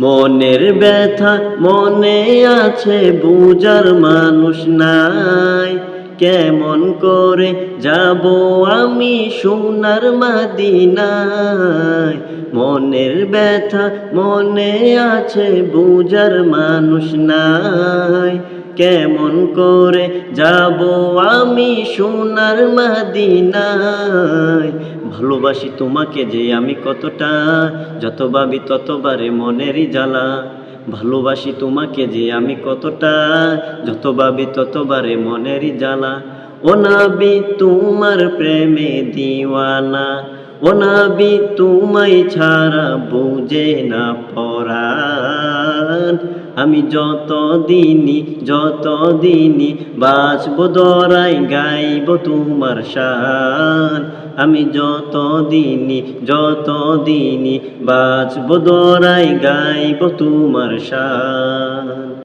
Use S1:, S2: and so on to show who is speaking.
S1: মনের ব্যথা মনে আছে, বুঝার মানুষ নাই। কেমন করে যাব আমি সোনার মদিনায়? মনের ব্যথা মনে আছে, বুঝার মানুষ নাই। কেমন করে যাব আমি সোনার মদিনায়? ভালোবাসি তোমাকে যে আমি কতটা, যত ভাবি ততবারে মনেরই জ্বালা। ভালোবাসি তোমাকে যে আমি কতটা, যত ভাবি ততবারে মনেরই জ্বালা। ও নবী তোমার প্রেমে দিওয়ানা, ও নবী তোমায় ছাড়া বুঝে না পরাণ। আমি যতদিনই বাঁচব দরাই গাইব তোমার শান। আমি যতদিনই বাঁচব দরাই গাইব তোমার শান।